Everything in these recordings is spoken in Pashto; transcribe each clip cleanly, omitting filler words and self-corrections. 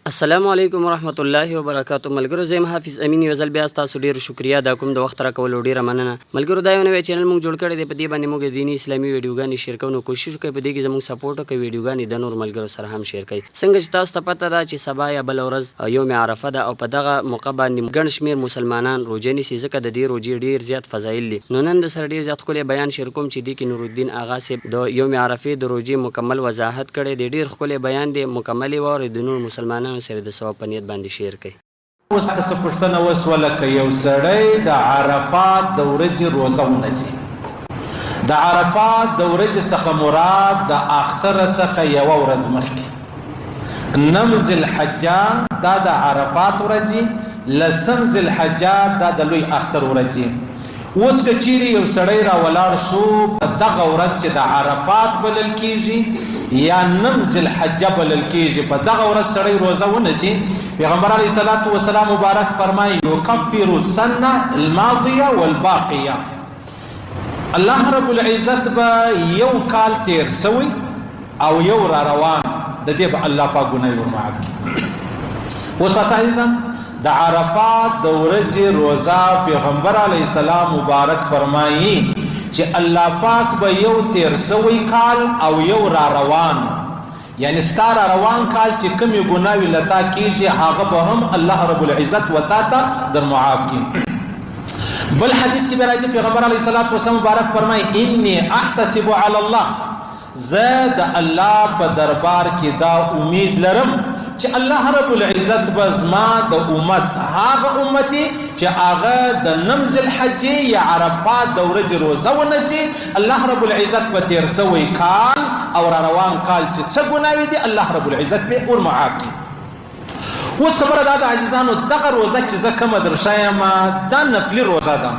السلام علیکم ورحمت الله وبرکاتو. ملګرو زم حافظ امین یو ځل بیا تاسو ډیر شکریا دا کوم د وخت راکولو ډیره مننه. ملګرو دا یو نوی چینل موږ جوړ کړی دی، په دې باندې موږ دینی اسلامي ویډیوګانې شیر کوو. کوشش وکړئ په دې کې زموږ سپورټ وکړئ، ویډیوګانې د نور ملګرو سره هم شیر کړئ. څنګه چې تاسو ته پته ده چې سبا یا بل ورځ یوم عرفه ده او په دغه موقع باندې ګڼ شمېر مسلمانان روژه نیسي، ځکه د دې روژې ډیر زیات فضایل دي. نو نن د سره ډیر زیات ښکلی بیان شیر کوم چې دې کې نورالدین آغا صاحب د یوم عرفې د روژې مکمل وضاحت کړی دی. ډیر ښکلی بیان دی، مکمل یې واورئ، د نور مسلمانانو سره د ثواب په نیت باندې شیر کړئ. اوس که څه پوښتنه وسوله که یو سړی د عرفات د ورځې روژه ونیسي، د عرفات د ورځې څخه مراد د اختره څخه یوه ورځ مخکې نم ذوالحجه دا د عرفات ورځې، لسم ذوالحجه دا د لوی اختر ورځې. اوس که چیرې یو سړی راولاړ سو په دغه ورځ چې د عرفات بلل کیږي یا نم ذوالحجه بلل کیږي، په دغه ورځ سړی روژه ونیسي، پیغمبر علیه الصلاة والسلام مبارک فرمایي یکفر السنه الماضیه والباقیه. الله رب العزت به یو کال تیر سوی او یو را روان، د دې به الله پاک ګناه ورمعاف کړي. اوس اساسا د عرفات د ورځې روزه پیغمبر علیه السلام مبارک فرمایي چې الله پاک به یو تیر سوی کال او یو را روان، یعنی ستاره روان کال چې کومې ګناوې لتا کیږي هغه به هم الله رب العزت وتا ته در معاف کړي. بل حدیث کې به راځي پیغمبر علیه الصلاة والسلام مبارک فرمایي انی احتسب علی الله، زه د الله په دربار کې دا امید لرم چې الله رب العزت به زما د امت هغه امتي چې هغه د نم ذوالحجې یا عرفات د ورځې روزه ونیسي، الله رب العزت به تیر سوی کال او را روان کال چې څه ګناوې دي الله رب العزت به ورمعاف کړي. اوس خبره دا د عزیزانو دغه روزه چې زه کومه درښایم دا نفلي روزه ده،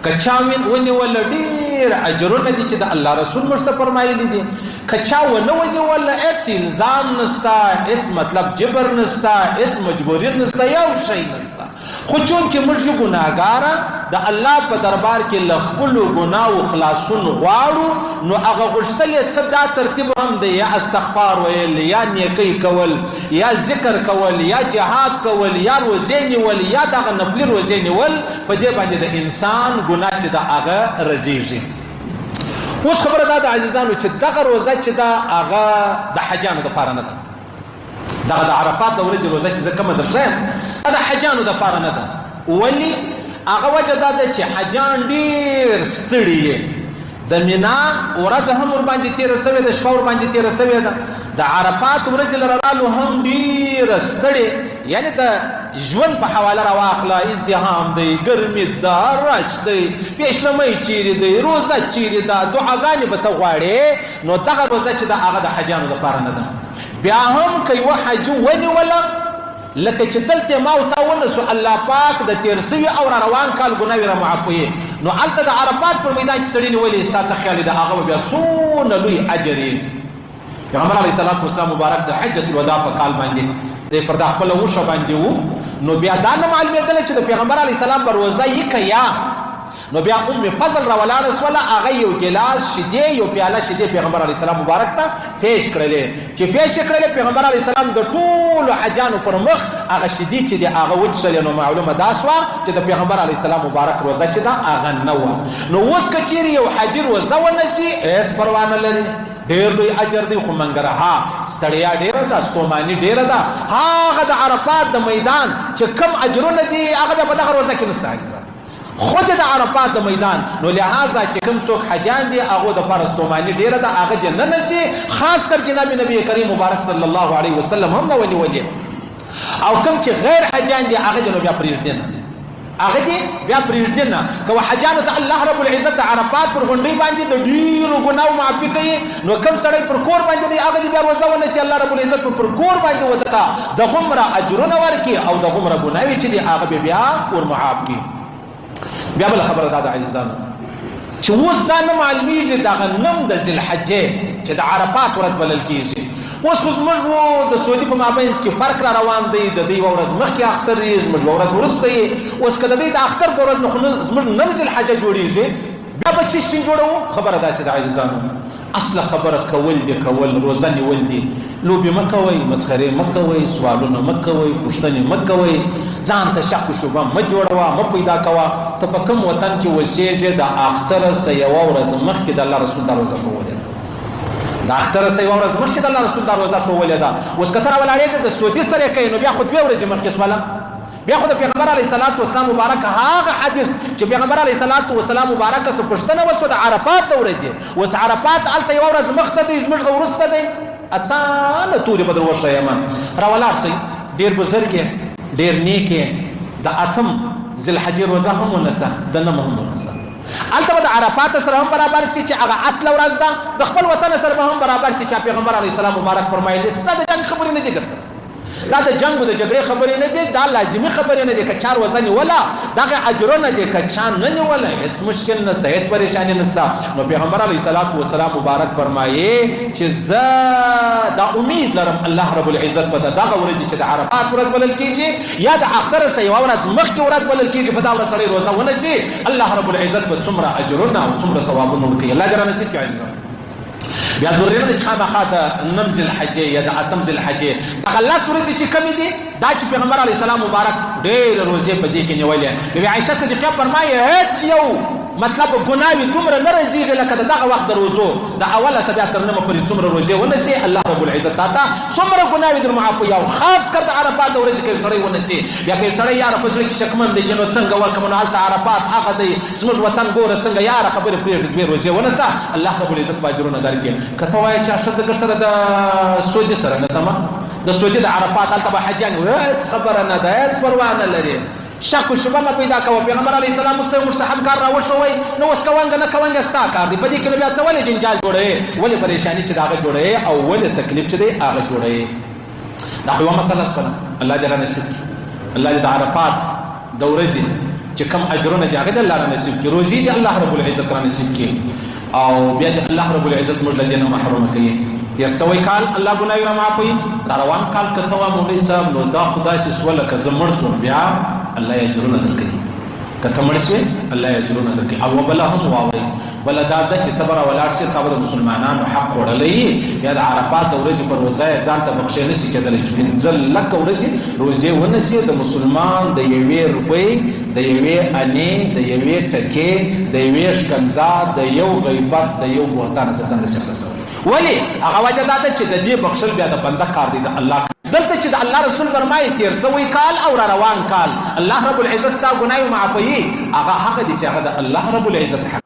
که چا ونیوله ډېر اجرونه دي چې د الله رسول موږ ته فرمایلي دي، که چا ونه ونیوله هېڅ الزام نسته، هېڅ مطلب جبر نسته، هېڅ مجبوري نسته، یو شی نسته. خو چونکې موږ یو ګناهګاره د الله په دربار کې له خپلو ګناهو خلاصون غواړو، نو هغه غوښتل یې څه دا ترتیب هم دی، یا استغفار ویل، یا نیکۍ کول، یا ذکر کول، یا جهاد کول، یا روزې نیول، یا دغه نفلي روزې نیول، په دې باندې د انسان ګناه چې د هغه رزیږي. اوس خبره دا د عزیزانو چې دغه روزه چې دا هغه د حجانو دپاره نه ده، دغه د عرفات د ورځې روزه چې زه کومه درښایم دا د حجانو دپاره نه ده. ولې؟ هغه وجه دا ده چې حجان ډېر ستړي، د مینا ورځ هم ورباندې تېره سوې ده، شپه ورباندې تېره سوې ده، د عرفات ورځې له رالو هم ډېره ستړې، یعنی د ژوند په حواله راواخله، ازدحام دی، ګرمي ده، رش دی، پیشلمۍ چیرې دی، روزه چیرې ده، دعاګانې به ته غواړې، نو دغه روزه چې ده هغه د حجانو دپاره نه ده. بیا هم که یوه حج ونیوله لکه چې دلته ما او تا ونیسو، الله پاک د تېر سوي او را روان کال ګناوې را معاف کوي، نو هلته د عرفات پر میدان چې سړي نیولې ستا څه خیال دی د هغه به بیا څونه لوی اجر یې. پیغمبر علیه الصلاة والسلام مبارک د حجة الوداع په کال باندې دی پر دا خپله وشه باندې و، نو بیا دا نه معلومېدله چې د پیغمبر علیه السلام به روزه یي که یا، نو بیا ام فضل را ولاړه سوله، هغه یو ګیلاس شیدې یو پیاله شیدې پیغمبر علیه السلام مبارک ته پیش کړلې، چې پیش یې کړلې پیغمبر علیه السلام د ټولو حجانو پر مخ هغه شیدې چې د هغه وڅښلې، نو معلومه دا سوه چې د پیغمبر علیه السلام مبارک روزه چې ده هغه نه وه. نو اوس که چیرې یو حاجي روزه ونیسي هېڅ پروا نه لري، ډېر لوی اجر دی، خو منګرها ستړیا ډېره ده، ستوماني ډېره ده، هغه د عرفات د میدان چې کم اجرونه دي هغه بیا په دغه روزه کې نسته عزیزان، خود د عرفات د میدان. نو لہذا چې کوم څوک حجان دي هغو دپاره ستوماني ډېره ده، هغه دې نه نسي، خاص کر جناب نبی کریم مبارک صلی الله علیه وسلم هم نه ونیولې، او کوم چې غیر حجان دي هغه دې نو بیا پرېږدي نه، هغه دې بیا پرېږدي نه. که حجانو ته الله رب العزت د عرفات پر غونډۍ باندې د ډېرو ګناو معافي کوي، نو کوم سړی پر کور باندې دی هغه دې بیا روزه ونیسي، الله رب العزت پر کور باندې ودته د هومره اجرونه ورکړي او د هومره ګناوې چې دي هغه به بیا ورمعاف کړي. بیا بله خبره دا د عزیزانو چې اوس دا نه معلومیږي دغه نم د ذوالحجې چې د عرفات ورځ بلل کیږي. اوس خو زموږ د سعودي په مابینځ کې فرق را روان دی، د دوی یوه ورځ مخکې اختر یي، زموږ یوه ورځ وروسته یي. اوس که د دوی د اختر په ورځ نو زموږ نم ذوالحجه جوړېږي، بیا به چشتین جوړوو. خبره داسې د عزیزانو اصله خبره کول دي کول روزه نیول دي لوبې مه کوئ مسخرې مه کوئ سوالونه مه کوئ پوښتنې مه کوئ ځان ته شک و شبه مه جوړوه مه پیدا کوه ته په کوم وطن کې اوسېږې د اختره څه یوه ورځ مخکې د الله رسول دا روزه ښوولې ده د اختره څه یوه ورځ مخکې د الله رسول دا روزه ښوولې ده اوس که ته راولاړېږې د سعودي سره یې کوې نو بیا خو 2 ورځې مخکې شوله بیا خو د پیغمبر علیه الصلاة والسلام مبارک هغه حدیث چې پیغمبر علیه الصلاة والسلام مبارک څه پوښتنه وسوه د عرفات د ورځې اوس عرفات هلته یوه ورځ مخته دی زموږ نه وروسته دی اسانه تورې به در وښیم راولاړ شئ ډېر بزرګ یې ډېر نیک یې د 8 ذوالحجې روزه هم ونیسه د 9 هم ونیسه هلته به د عرفات سره هم برابر شي چې هغه اصله ورځ ده د خپل وطن سره به هم برابر شي چې پیغمبر علیه السلام مبارک فرمایلی دا د جنګ خبرې نه دي ګرځه دا د جنګ د جګړې خبرې نه دي دا لازمي خبرې نه دي که چا روزه نیوله دغه اجرونه دي که چا نه نیوله هېڅ مشکل نشته هېڅ پریشاني نشته نو پیغمبر علیه الصلاة والسلام مبارک فرمایي چې زه دا امید لرم الله رب العزت به دغه ورځې چې د عرفات ورځ بلل کېږي یا د اختر څه یوه ورځ مخکې ورځ بلل کېږي په دا ورځ سړی روزه ونیسي الله رب العزت به څومره اجرونه او څومره ثوابونه ورکوي الله دې رانصیب کړي عزیزان بیا ضروري نه ده چې خامخا د 9 ذوالحجې یا د 8 ذوالحجې دغه 10 ورځې چې کمې دي دا چې پیغمبر علیه السلام مبارک ډېرې روزې په دې کې نیولې بیبي عایشه صدیقه فرمایي هېڅ یو مطلب ګناوې دومره نه رزیږي لکه د دغه وخت د روزو د اوله څه بیا تر 9 پورې څومره روزې ونیسي الله رب العزت تا ته څومره ګناوې در معافوي او خاص کر د عرفات د ورځې کې سړی ونیسي بیا که سړی یاره په زړه کې شکمن دی چې نو څنګه وکړم نو هلته عرفات هغه دی زموږ وطن ګوره څنګه یاره خبرې پرېږدي 2 روزې ونیسه الله رب العزت به اجرونه درکړي که ته وایې چې ښځه ګر سره د سعودي سره نسمه د سعودي د عرفات هلته به حجیان هېڅ خبره نه ده هېڅ پروا نه لري شک و شبه مه پیدا کوه پیغمبر علیه السلام اوس مستحب کار راوښوی نو اوس کوانګه نه کوانګه ستا کار دی په دې کې نو بیا ته ولې جنجال جوړوې ولې پریشاني چې د هغه جوړوې او ولې تکلیف چې دی هغه جوړوې دا خو یوه مسله شوله الله دې رانصیب کړي الله دې د عرفات د ورځې چې کوم اجرونه دي هغه دې الله رانصیب کړي روزې دې الله رب العزت رانصیب کړي او بیا دې الله رب العزت موږ له دې نه محرومه کوي تیر سوی کال الله ګناهونه معافوي را روان کال که ته وا مولوي صاحب نو دا خو داسې سوله که زه مړ شوم بیا الله یې اجرونه درکوي که ته مړ شې الله یې اجرونه درکوي او بله هم واورئ بله دا ده چې ته به راولاړ شې تا به د مسلمانانو حق خوړلی بیا د عرفات د ورځې په روزه یې ځان ته بخښی نه شي کېدلی چې 15 لکه ورځې روزې ونیسي د مسلمان د 1 روپۍ د 1 انې د 1 ټکې د 1 ښکنځا د 1 غیبت د 1 بهتان څخه ځان رسې خلاصوي ولې هغه وجه دا ده چې د دې بخښل بیا د بنده کار دی د الله دلته چې د الله رسول فرمایي تیر سوی کال او را روان کال الله رب العزت ستا ګناهونه معافوي هغه حق دی چې هغه د الله رب العزت حق